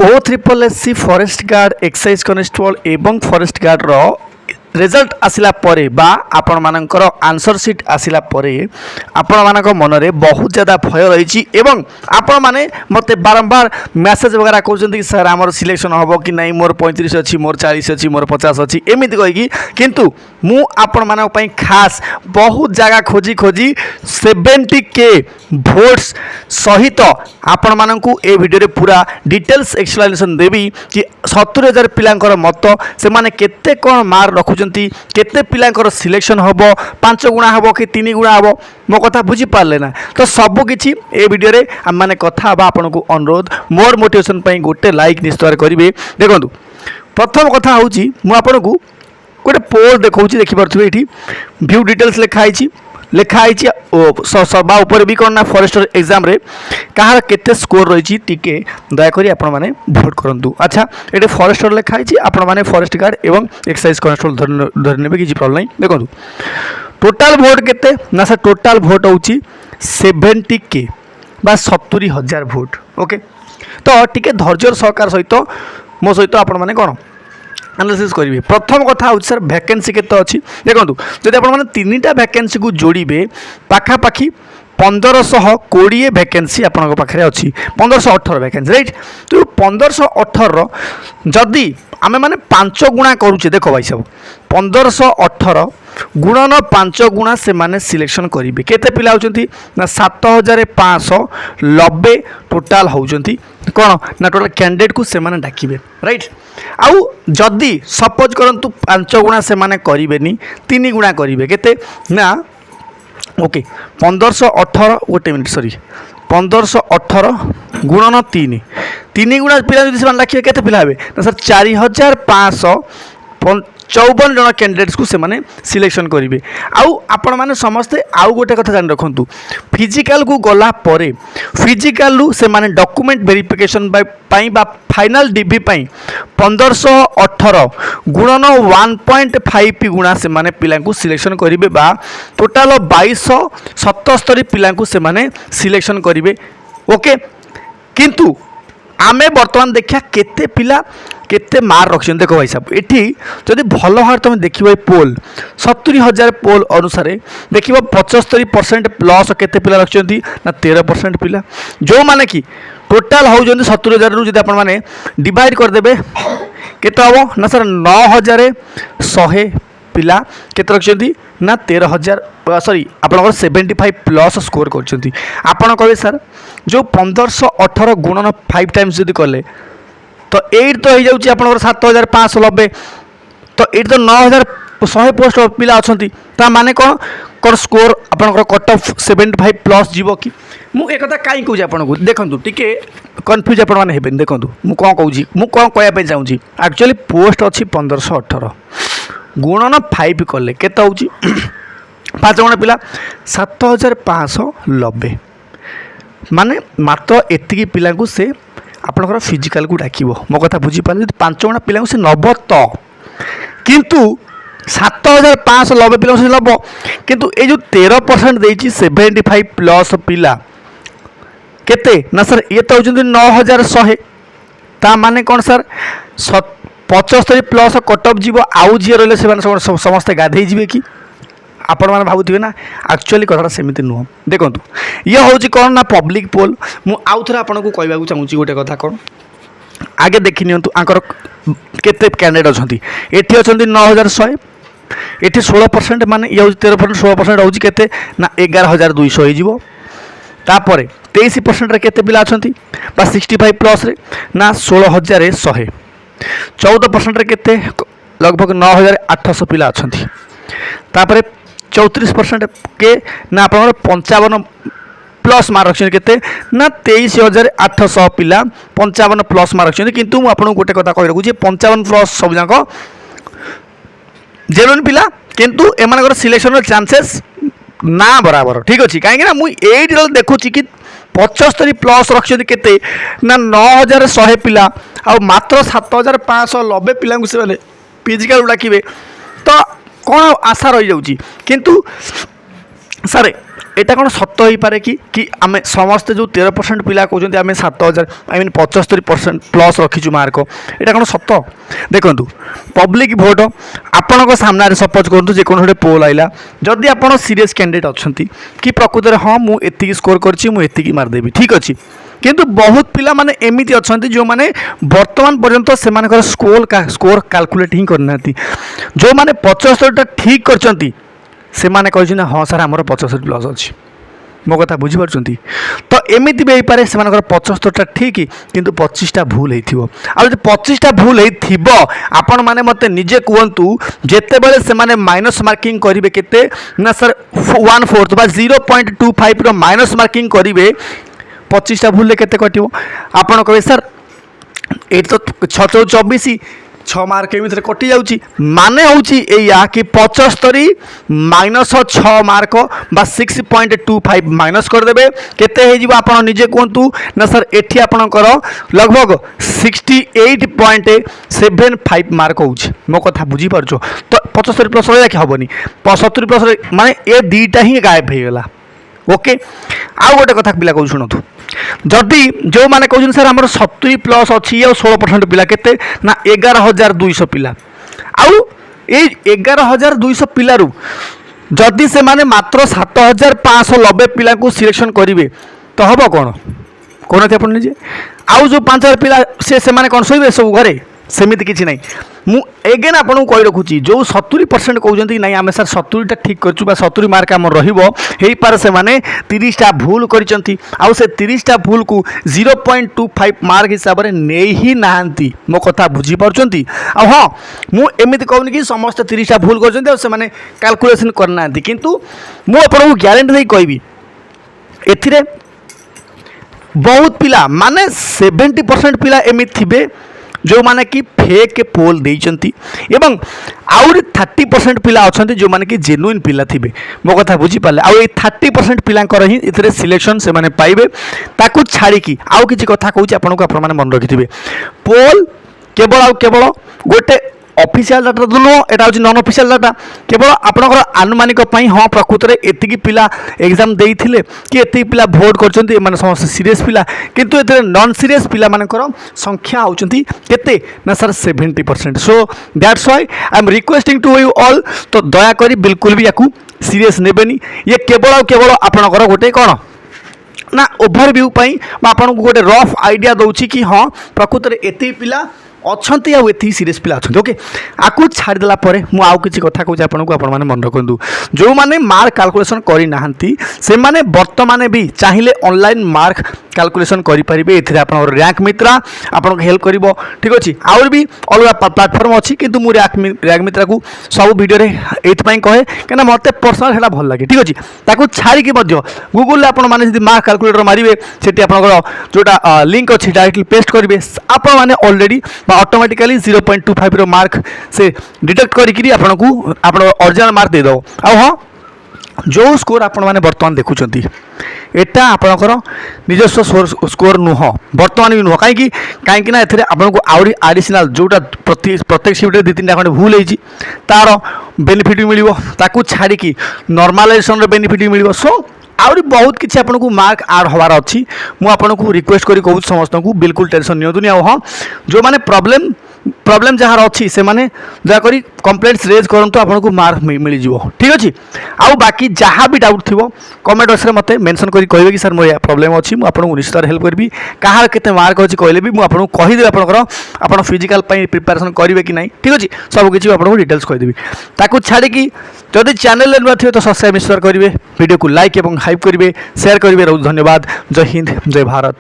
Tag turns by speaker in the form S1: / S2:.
S1: O3SC forest guard excise constable एवं forest guard रो result आसिला परे बा आपण मानकर आंसर सीट आसिला परे आपण मानक मन रे बहुत ज़्यादा भय रही एवं आपण माने मते बारंबार मैसेज वगैरह कहते कि सर आमर सिलेक्शन हम कि नहीं मोर 35 अच्छी मोर 40 अच्छी मोर 50 अच्छी एमती कहीकि किंतु मु आपण मानक पई खास बहुत जगह खोजी खोजी 70K भोट्स सहित आपण मानकु ए वीडियो रे पूरा डिटेल्स एक्सप्लेनेशन देवी कि 70,000 पिलांकर मत से माने केते कोन मार्क रखु केते पिलांकर सिलेक्शन हम 5 गुणा हम कि 3 गुणा हम मो कथा बुझी पारे ना तो सब किछि ए वीडियो रे हम माने कथा हबा आपनको अनुरोध मोर मोटिवेशन पई गोटे लाइक निश्चय करिवे। देखंतु प्रथम कथा होउची मु आपनको गोटे पोल देखौची देखि परथुबे एठी व्यू डिटेल्स लिखाई सभा उपर भी कौन ना फॉरेस्टर एग्जाम रे कहार केते स्कोर रही टिके दयाकोरी आपण माने भोट करंतु। अच्छा ये फॉरेस्टर लिखाई आपण माने फॉरेस्ट गार्ड एवं एक्साइज कनेस्टेबल धरने किसी प्रॉब्लम नहीं। देखो टोटाल भोट केते ना सर टोटाल भोट होची 70K बा 70,000 भोट। ओके तो टिके धैर्य सहकार सहित मो सहित आपण माने कोन एनालिसिस करेंगे। प्रथम कथा हूँ सर वैकेंसी केते अच्छी देखो जब आप तीनटा वैकेंसी को जोड़े पाखापाखि 1520 वैकेंसी आपन पाखे अच्छी 1518 वैकेंसी राइट। तो 1518 जदि आमे माने 5 गुणा करुचे देखो भाई सब 1518 गुणन 5 गुणा से माने सिलेक्शन करेंगे केते पिला होचंती ना 7,590 टोटाल होचंती कौन ना टोटाल कैंडिडेट को से माने डाकिबे राइट। आउ जदि सपोज करंतु 5 गुणा से माने करिवेनी 3 गुणा करिवे केते ना ओके 1518 गोटे मिनिट सॉरी 1518 गुणन 3 गुणा पिला जदि से लाखिए केते पिला हेबे ना सर 4,554 जन कैंडिडेट्स को से माने सिलेक्शन करेंगे। आउ आपण माने समस्ते आउ गोटे कथा जान रखंतु फिजिकल को गला परे फिजिकल से माने डॉक्यूमेंट वेरिफिकेशन पाई बा फाइनल डीबी पाई 1518 गुणन 1.5 गुणा से माने पिला को सिलेक्शन करेंगे बा टोटाल 2277 पिला को से माने सिलेक्शन करेंगे। ओके किंतु आमे वर्तमान देखिया केते पिला केते मार्क रखछन देखो भाई साहब एठी जदि भल भाव तुम देखिबो पोल 70,000 पोल अनुसार देखिबो 75% प्लस केते पिला रखछंती ना 13% पिला जो माने कि टोटाल होउजंती 70,000 रु जदि आपण माने डिवाइड कर देबे केते हबो ना सर 9,100 पिला केते रखछंती ना 13,000 सॉरी आपनकर 75 प्लस स्कोर करछंती। आपण कहबे सर जो 1518 गुणन 5 टाइम्स जदि करले तो 8 तो हो जाउची आपनकर 7,590 तो 8 तो 9,100 पोस्ट पिला अछंती ता माने कोन स्कोर आपनकर कट ऑफ 75 प्लस जीवो कि मु एक कथा काई कहूची आपनको देखंतु टिके कंफ्यूज आपण माने हेबेन देखंतु मु कोन कहूची मु कोन कहया पे चाहूची एक्चुअली पोस्ट अछि 1518 गुणन 5 करले केते होउची 5 गुणा पिला 7,590 माने मात्र एतिकी पिला को से आपनकर फिजिकल को डाकिबो मो कथा बुझी पाले 5 गुणा पिला को से नब तो किंतु 7,590 पिला से नब किंतु ए जो 13% देइची 75 प्लस पिला केते ना सर ये तो होचंती 9,100 ता माने कोन सर 75 प्लस कट ऑफ जीवो आउ जी रहले से समस्त गाधे जीवे कि आपण माने भाबुथिबे ना एक्चुअली कथाटा सेमिति नुह। देखंतु ये होची कोन ना पब्लिक पोल मु आउ थरा आपन को कहबा को चाहूची गोटे कथा कोन आगे देखि नियंतु आंकर केते कैंडिडेट अछंती एठी अछंती 9,100 एठी 16% माने ये होची 13% 16% होची केते ना 11,200 होई जीवो तापरे 23% रे केते पिला अछंती बा 65 प्लस रे ना 16,100 14% रे केते लगभग 9,800 पिला अछंती तापरे 34% के ना आप 55 प्लस मार्क रखते केते ना 23,800 पिला 55 प्लस मार्क रखते किंतु मु आपन गोटे कथा कहि रखुची 55 प्लस सब जाक जेनुइन पिला किंतु एमानकर सिलेक्शन चांसेस ना बराबर ठीक अच्छी कहीं ना मुझे देखुची कि 75 प्लस रखते केते ना 9,100 पिला आ मात्र 7,590 पिला से फिजिकल डाकिबे तो कौन आशा रही जाऊँगी किंतु सर এটা কোণ সত্য হয়ে পারে কি আমি সমস্তে যে 13% পিলা কৌন আমি 7000 আই মিন 75% প্লস রখিছু মার্ক এটা কোণ সত্য দেখুন পব্লিক ভোট আপনার সামনে সপোজ করতু যে কোনো গোটে পোল আইলা যদি আপনার সিরিয়স ক্যান্ডিডেট অনেক কি প্রকৃতরে হ্যাঁ মু এতিকি স্কোর করছি মু এতিকি মারিদেবি ঠিক আছে কিন্তু বহুত পিলা মানে এমিতি অনেক যে বর্তমান পর্যন্ত সেমানকৰ স্কোর ক্যালকুলেট হি করে না যে 75টা ঠিক করছেন ସେମାନେ କହିଛନ୍ତି ହଁ ସାର୍ ଆମର 75 ପ୍ଲସ୍ ଅଛି ମୋ କଥା ବୁଝିପାରୁଛନ୍ତି ତ ଏମିତି ବି ହେଇପାରେ ସେମାନଙ୍କର 75ଟା ଠିକ୍ କିନ୍ତୁ 25ଟା ଭୁଲ ହେଇଥିବ ଆଉ ଯଦି 25ଟା ଭୁଲ ହେଇଥିବ ଆପଣମାନେ ମୋତେ ନିଜେ କୁହନ୍ତୁ ଯେତେବେଳେ ସେମାନେ ମାଇନସ୍ ମାର୍କିଂ କରିବେ କେତେ ନା ସାର୍ 1/4 ବା 0.25ର ମାଇନସ୍ ମାର୍କିଂ କରିବେ 25ଟା ଭୁଲରେ କେତେ କଟିବ ଆପଣ କହିବେ ସାର୍ ଏଇଠି ତ 6/24 6 ମାର୍କ ଏମିତିରେ କଟି ଯାଉଛି ମାନେ ହେଉଛି ଏଇଆ କି 75 ମାଇନସ୍ 6 ମାର୍କ ବା 6.25 ମାଇନସ୍ କରିଦେବେ କେତେ ହେଇଯିବ ଆପଣ ନିଜେ କୁହନ୍ତୁ ନା ସାର୍ ଏଠି ଆପଣଙ୍କର ଲଗଭଗ 68.75 ମାର୍କ ହେଉଛି ମୋ କଥା ବୁଝିପାରୁଛ ତ 75 ପ୍ଲସ୍ ରହିବା କି ହେବନି 70 ପ୍ଲସ୍ ମାନେ ଏ ଦୁଇଟା ହିଁ ଗାୟବ ହେଇଗଲା ओके आउ गोटे कथा पिला कहूँ शुणु जदि जो मैंने कहते सर आम 70 प्लस अच्छी आ 16% पिला केते ना 11,200 पिला आउ ये 11,200 पिलारू जदि से माने मात्र 7,590 पिला को सिलेक्शन करेंगे तो हम कौन कौन थे अपन निजे आउ जो 5,000 पिला से माने कौन शोबे सब घरे सेमिति किसी ना मु एगेन आपको कही रखुची जो 70% कहते ना आम सर 70टा ठीक कर 70 मार्क आम रहीपर से 30टा भूल कर 30टा भूल को 0.25 मार्क हिसाब से नहीं ही नहांती मो कथा बुझीपार्टी हाँ मुझे कहूनी कि समस्त 30टा भूल कर कैलकुलेसन करना किंतु मुझे ग्यारंटी दे कहबी एथिरे बहुत पिला माने 70% पिला एमती थे जो माने कि फेक पोल देइचंती एवं आउरी 30% पिला अछंती जो माने कि जेन्युइन पिला थिबे मो कथा बुझी पाले आउ 30% पिलांकर ही इतरे सिलेक्शन से माने पाइबे ताकू छाड़ी की आउ किछि कथा कहूची आपन को मन रखिथिबे पोल केवल गोटे ऑफिशियल डाटा तो नुह एटा हूँ नॉन ऑफिशियल डाटा केवल आपणकर आनुमानिक हाँ प्रकृत में एतिकी पिला एग्जाम देइथिले कि एतिकी पिला भोट करछन्ती माने समस्त सीरीयस पिला किंतु एते नॉन सीरीयस पिला मानकर संख्या होचंती केते ना sir 70% so that's why I am requesting to you all तो दया करी बिल्कुल भी याकू सीरीयस नेबेनी ये केवल आपणकर गोटे कौन ना ओभरव्यू पई आपन को गोटे रफ आइडिया दउची कि हाँ प्रकृत में एति पिला अच्छी आउ एति सीरीयस पिला अच्छा ओके आपको छाड़देला मुझे आउ कि कथा कहूँ आपको आप मन रखु जो मैंने मार्क कैलकुलेसन करना से माने बर्तमान भी चाहिए ऑनलाइन मार्क कैलकुलेसन करेंगे ये आप रैंक मित्रा आपको हेल्प कर ठीक अच्छे आउर भी अलग प्लाटफर्म अच्छी कि मुझे रैंक मित्रा को सब भिडियो ये कहे कहीं मत पर्सनाल है भल लगे ठीक अच्छे ताकू छाड़ी गूगल आपने मार्क कैलकुलेटर मारे से जोटा लिंक अच्छी डायरेक्टली पेस्ट करेंगे आप ऑलरेडी ऑटोमेटिकली 0.25 रो मार्क से डिटेक्ट करी आपन को आपन ओरिजिनल मार्क दे दो आ हाँ जो स्कोर आपण मैंने बर्तमान देखुं एटा आपणकर निजस्व स्कोर नुह बर्तमान भी नुह कहीं कहीं आपको आउरी आडिशनल जोटा प्रत्येक शिफ्ट 2-3टा खंडे भूल होती तार बेनिफिट भी मिल ताकू छाड़ी नॉर्मलाइजेशन बेनिफिट भी मिल सो आउरी बहुत किसी आपको मार्क आड हबार अच्छी मुझे रिक्वेस्ट करी कहूँ समस्त को बिल्कुल टेंशन नियंतुनी हाँ जो मैंने प्रॉब्लम जहाँ अच्छी से मैंने दयाकोरी कंप्लेंट्स रेज करंतु आपको मार्क मिल जाव ठीक अच्छे आउ बाकी जहाँ भी डाउट थी कमेंट बॉक्स में मत मेंशन करी कहे कि सर मोर प्रॉब्लम अच्छी मुझे निश्चित हेल्प करी कहाँ केते मार्क अच्छी कहले भी मुझे कहीदेवी आपंकर फिजिकाल प्रिपेरेसन करेंगे कि नहीं ठीक अच्छे सबकि आपको डिटेल्स कहीदेवी ताकू छाड़ी जदि चैनल नुआ थे तो सब्सक्राइब निश्चय करेंगे वीडियो को लाइक और हाइप करेंगे शेयर करेंगे धन्यवाद जय हिंद जय भारत।